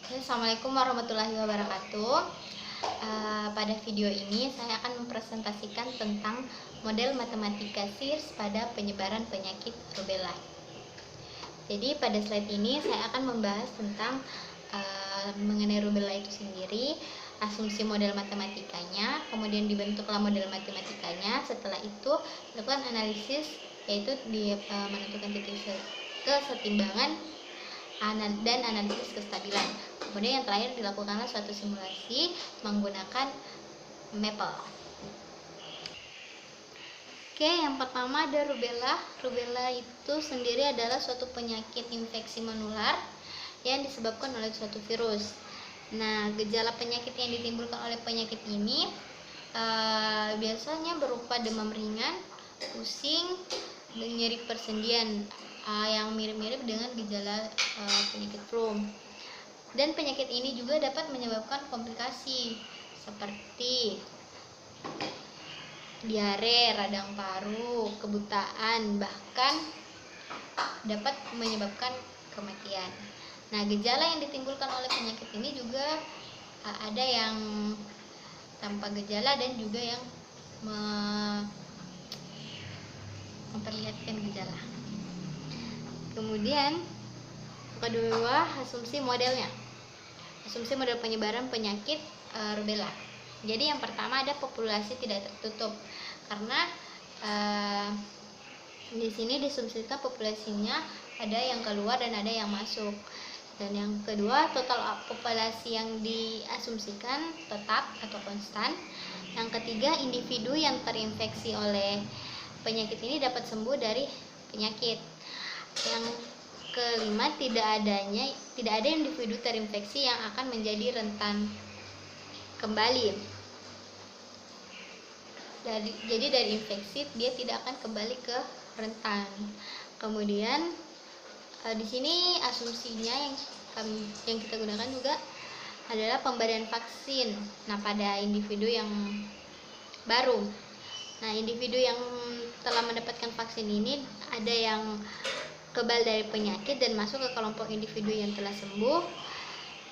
Assalamualaikum warahmatullahi wabarakatuh. Pada video ini saya akan mempresentasikan tentang model matematika SIRS pada penyebaran penyakit rubella. Jadi pada slide ini saya akan membahas tentang mengenai rubella itu sendiri, asumsi model matematikanya, kemudian dibentuklah model matematikanya. Setelah itu dilakukan analisis, yaitu menentukan titik kesetimbangan dan analisis kestabilan. Kemudian yang terakhir dilakukanlah suatu simulasi menggunakan Maple. Oke, yang pertama ada rubella. Rubella itu sendiri adalah suatu penyakit infeksi menular yang disebabkan oleh suatu virus. Nah, gejala penyakit yang ditimbulkan oleh penyakit ini biasanya berupa demam ringan, pusing, dan nyeri persendian yang mirip-mirip dengan gejala penyakit flu. Dan penyakit ini juga dapat menyebabkan komplikasi seperti diare, radang paru, kebutaan, bahkan dapat menyebabkan kematian. Nah, gejala yang ditimbulkan oleh penyakit ini juga ada yang tanpa gejala dan juga yang memperlihatkan gejala. Kemudian kedua, asumsi modelnya. Asumsi model penyebaran penyakit rubella. Jadi yang pertama ada populasi tidak tertutup, karena di sini disumsikan populasinya ada yang keluar dan ada yang masuk. Dan yang kedua, total populasi yang diasumsikan tetap atau konstan. Yang ketiga, individu yang terinfeksi oleh penyakit ini dapat sembuh dari penyakit. Yang kelima, tidak ada individu terinfeksi yang akan menjadi rentan kembali. Jadi dari infeksi dia tidak akan kembali ke rentan. Kemudian di sini asumsinya yang kita gunakan juga adalah pemberian vaksin. Nah, pada individu yang baru. Nah, individu yang telah mendapatkan vaksin ini ada yang kebal dari penyakit dan masuk ke kelompok individu yang telah sembuh,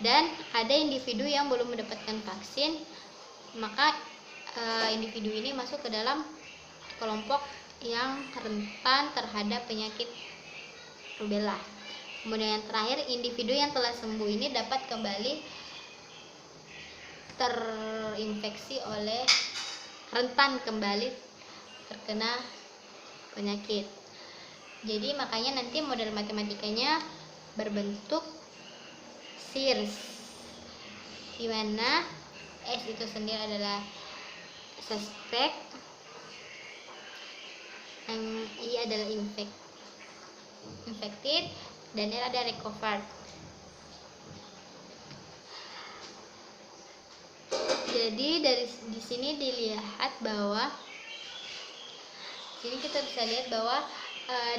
dan ada individu yang belum mendapatkan vaksin, maka individu ini masuk ke dalam kelompok yang rentan terhadap penyakit rubella. Kemudian yang terakhir, individu yang telah sembuh ini dapat kembali terinfeksi oleh rentan kembali terkena penyakit. Jadi makanya nanti model matematikanya berbentuk SIRS, di mana S itu sendiri adalah suspek, yang I adalah infected, dan R ada recovered. Jadi di sini dilihat bahwa kita bisa lihat bahwa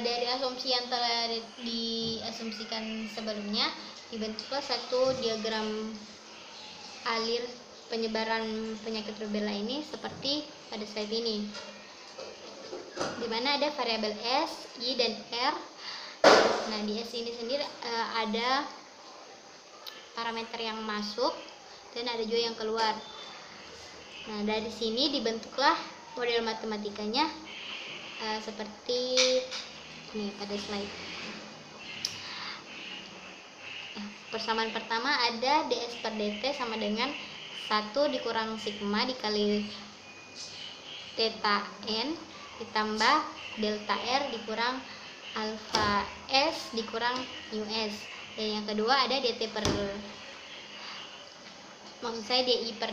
dari asumsi yang telah diasumsikan sebelumnya dibentuklah satu diagram alir penyebaran penyakit rubella ini seperti pada slide ini, di mana ada variabel S, I, dan R. Nah, di S ini sendiri ada parameter yang masuk dan ada juga yang keluar. Nah, dari sini dibentuklah model matematikanya seperti ini pada slide. Persamaan pertama ada ds per dt sama dengan 1 dikurang sigma dikali theta n ditambah delta r dikurang alpha s dikurang mu s. Dan yang kedua ada di per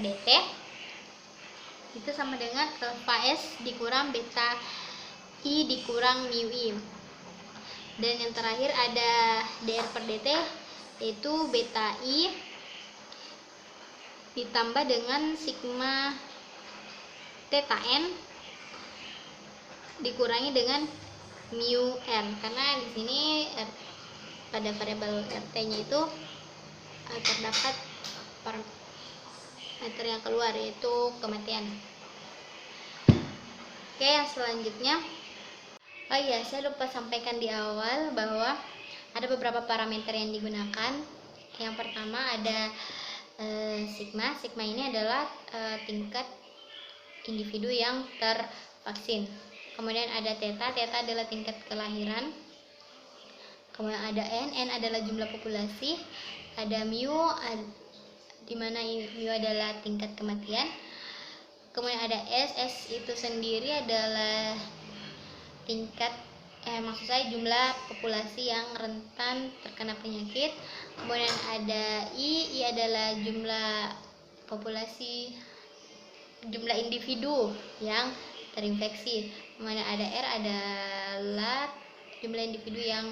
dt itu sama dengan alpha s dikurang beta I dikurang mu I. Dan yang terakhir ada dr per dt, yaitu beta I ditambah dengan sigma theta n dikurangi dengan mu r, karena di sini pada variabel rt-nya itu terdapat parameter yang keluar, yaitu kematian. Oke, yang selanjutnya, oh iya, saya lupa sampaikan di awal bahwa ada beberapa parameter yang digunakan, Yang pertama ada sigma. Sigma ini adalah tingkat individu yang tervaksin. Kemudian ada theta. Theta adalah tingkat kelahiran. Kemudian ada n adalah jumlah populasi. Ada mu, di mana mu adalah tingkat kematian. Kemudian ada S itu sendiri adalah tingkat maksud saya jumlah populasi yang rentan terkena penyakit. Kemudian ada I adalah jumlah populasi, jumlah individu yang terinfeksi. Kemudian ada R adalah jumlah individu yang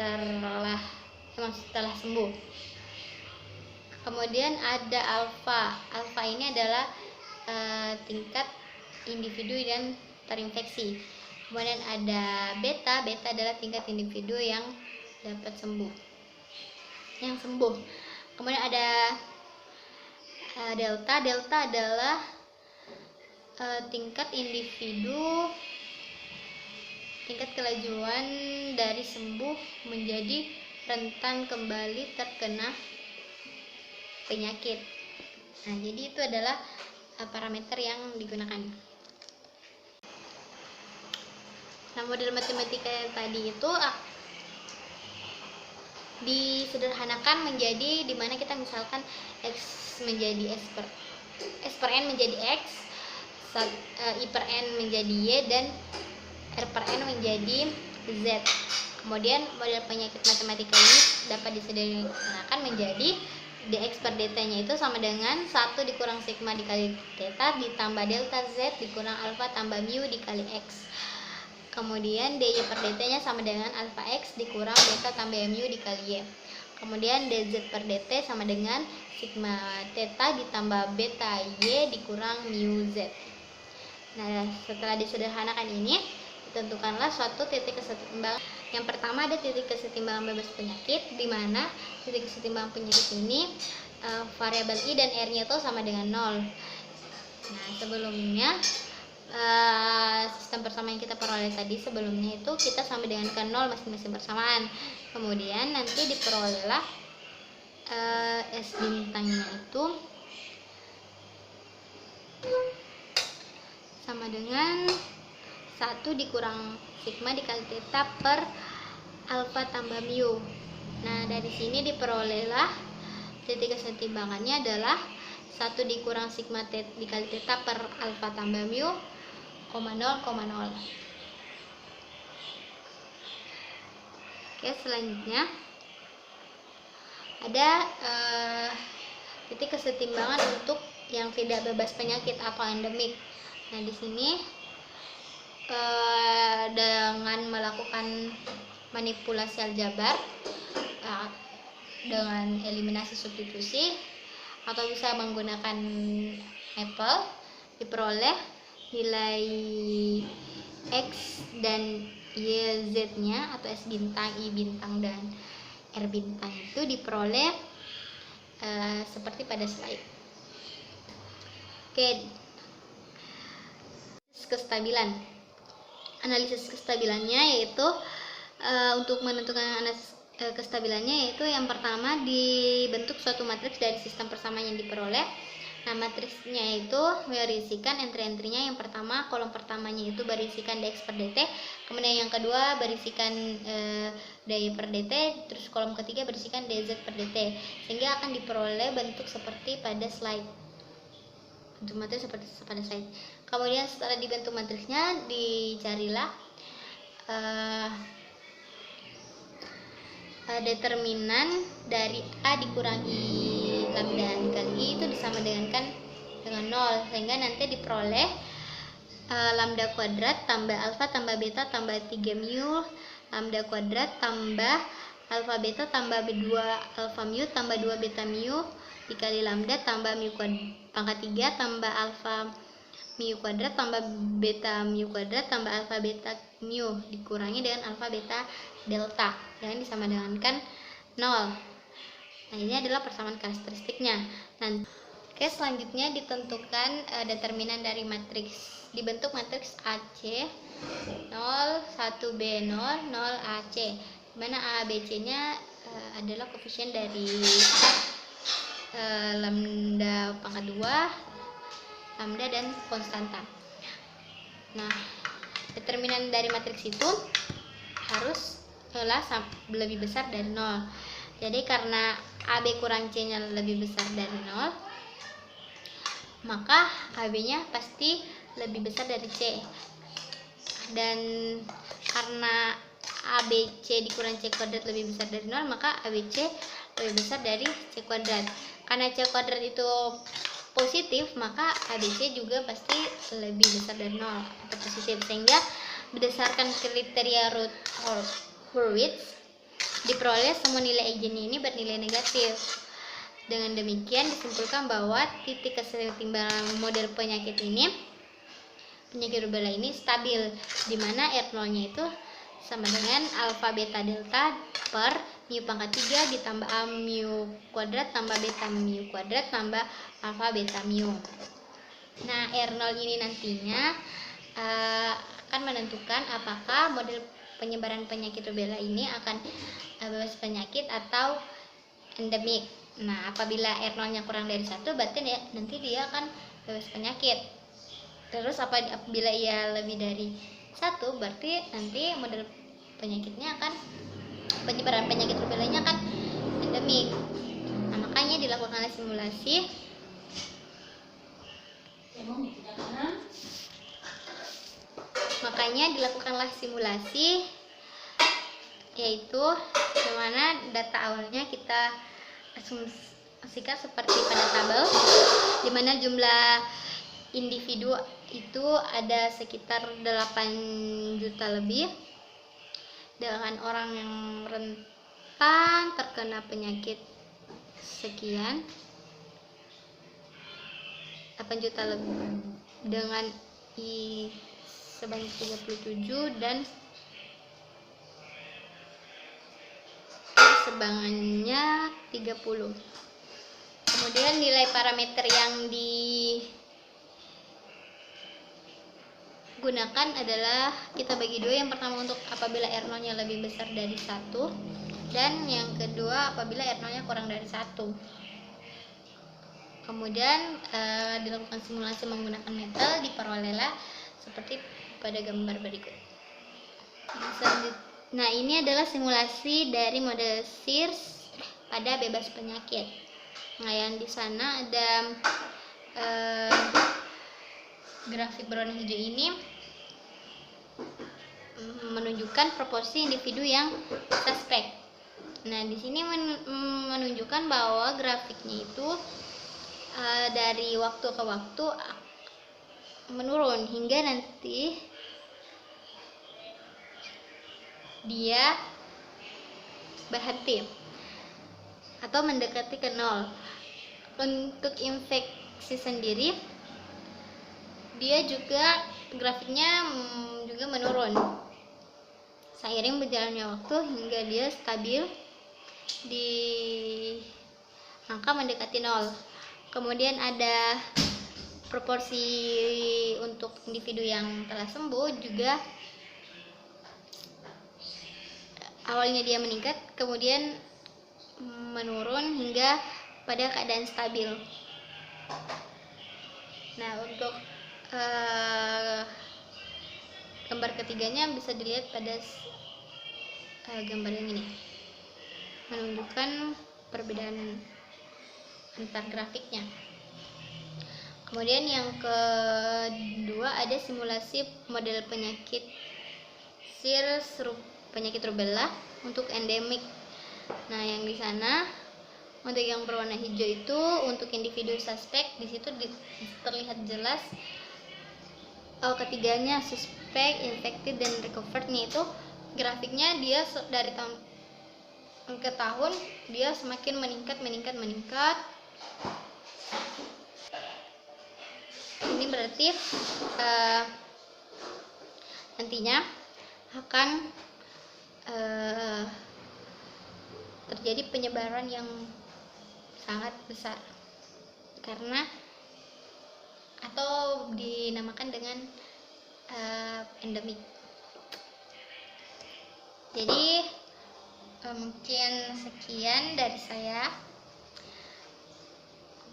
telah sembuh. Kemudian ada alfa. Alfa ini adalah tingkat individu yang terinfeksi. Kemudian ada beta. Beta adalah tingkat individu yang dapat sembuh, Kemudian ada delta. Delta adalah tingkat individu, tingkat kelajuan dari sembuh menjadi rentan kembali terkena penyakit. Nah, jadi itu adalah parameter yang digunakan. Nah, model matematika yang tadi itu disederhanakan menjadi dimana kita misalkan x menjadi s per n menjadi x, i per n menjadi y, dan r per n menjadi z. Kemudian model penyakit matematika ini dapat disederhanakan menjadi dx per dt nya itu sama dengan 1 dikurang sigma dikali theta ditambah delta z dikurang alfa tambah mu dikali x. Kemudian dy per dt nya sama dengan alfa x dikurang beta tambah mu dikali y. Kemudian dz per dt sama dengan sigma theta ditambah beta y dikurang mu z. Nah, setelah disederhanakan ini, ditentukanlah suatu titik kesetimbangan. Yang pertama ada titik kesetimbangan bebas penyakit, di mana titik kesetimbangan penyakit ini variabel i dan r-nya itu sama dengan 0. Nah, sebelumnya sistem persamaan yang kita peroleh tadi sebelumnya itu kita sama dengan ke 0 masing-masing persamaan. Kemudian nanti diperolehlah S bintangnya itu sama dengan 1 dikurang sigma dikali theta per alfa tambah mu. Nah, dari sini diperolehlah titik kesetimbangannya adalah 1 dikurang sigma dikali theta per alfa tambah mu, 0,0. Oke, selanjutnya ada titik kesetimbangan untuk yang tidak bebas penyakit atau endemik. Nah, di sini dengan melakukan manipulasi aljabar dengan eliminasi substitusi atau bisa menggunakan apple, diperoleh nilai x dan y z-nya atau s bintang, i bintang, dan r bintang itu diperoleh seperti pada slide. Oke, kestabilan. Analisis kestabilannya yaitu untuk menentukan kestabilannya yaitu yang pertama dibentuk suatu matriks dari sistem persamaan yang diperoleh. Nah, matriksnya itu berisikan entry-entrynya. Yang pertama, kolom pertamanya itu berisikan dx per dt, kemudian yang kedua berisikan dy per dt, terus kolom ketiga berisikan dz per dt, sehingga akan diperoleh bentuk seperti pada slide. Bentuk matriks seperti pada slide. Kemudian setelah dibentuk matriksnya, dicarilah determinan dari A dikurangi lambda dikali I itu disama dengan 0, sehingga nanti diperoleh lambda kuadrat tambah alfa tambah beta tambah 3 mu lambda kuadrat tambah alfa beta tambah 2 alfa mu tambah 2 beta mu dikali lambda tambah mu pangkat 3 tambah alfa mu kuadrat tambah beta mu kuadrat tambah alfa beta mu dikurangi dengan alfa beta delta yang disama dengan 0. Nah, ini adalah persamaan karakteristiknya. Oke, selanjutnya ditentukan determinan dari matriks. Dibentuk matriks AC 0 1B 0 0 AC, di mana A B C nya adalah koefisien dari lambda pangkat 2, lambda, dan konstanta. Nah, determinan dari matriks itu harus lebih besar dari 0. Jadi karena AB kurang C-nya lebih besar dari 0, maka AB-nya pasti lebih besar dari C. Dan karena ABC dikurang C kuadrat lebih besar dari 0, maka ABC lebih besar dari C kuadrat. Karena C kuadrat itu positif, maka ABC juga pasti lebih besar dari 0 atau positif. Sehingga berdasarkan kriteria Hurwitz, diperoleh semua nilai eigennya ini bernilai negatif. Dengan demikian disimpulkan bahwa titik kesetimbangan model penyakit rubella ini stabil, di mana R0-nya itu sama dengan alfa beta delta per mu pangkat 3 ditambah a mu kuadrat tambah beta mu kuadrat tambah alfa beta mu. Nah, R0 ini nantinya akan menentukan apakah model penyebaran penyakit rubella ini akan bebas penyakit atau endemik. Nah, apabila R0-nya kurang dari 1, berarti nanti dia akan bebas penyakit. Terus apabila ia lebih dari 1, berarti nanti model penyakitnya akan penyebaran penyakit rubellanya akan endemik. Nah, makanya dilakukanlah simulasi yaitu dimana data awalnya kita asumsikan seperti pada tabel, dimana jumlah individu itu ada sekitar 8 juta lebih, dengan orang yang rentan terkena penyakit sekian 8 juta lebih, dengan I sebanyak 37 dan sebangannya 30. Kemudian nilai parameter yang digunakan adalah kita bagi dua. Yang pertama untuk apabila R0-nya lebih besar dari 1, dan yang kedua apabila R0-nya kurang dari 1. Kemudian dilakukan simulasi menggunakan metal, diperolehlah seperti pada gambar berikut. Nah, ini adalah simulasi dari model SIRS pada bebas penyakit. Nah, yang di sana ada grafik berwarna hijau ini menunjukkan proporsi individu yang suspek. Nah, di sini menunjukkan bahwa grafiknya itu dari waktu ke waktu menurun hingga nanti dia berhenti atau mendekati ke 0. Untuk infeksi sendiri, dia juga grafiknya juga menurun seiring berjalannya waktu hingga dia stabil di angka mendekati 0. Kemudian ada proporsi untuk individu yang telah sembuh juga, awalnya dia meningkat kemudian menurun hingga pada keadaan stabil. Nah, untuk gambar ketiganya bisa dilihat pada gambar yang ini, menunjukkan perbedaan antar grafiknya. Kemudian yang kedua ada simulasi model penyakit SIRS penyakit rubella untuk endemik. Nah, yang di sana untuk yang berwarna hijau itu untuk individu suspek, di situ terlihat jelas ketiganya suspek, infected, dan recovered-nya itu grafiknya dia dari tahun ke tahun dia semakin meningkat. Ini berarti nantinya akan terjadi penyebaran yang sangat besar karena atau dinamakan dengan endemik. Jadi Mungkin sekian dari saya.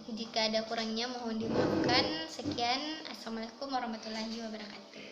Jika ada kurangnya mohon dimaafkan. Sekian, assalamualaikum warahmatullahi wabarakatuh.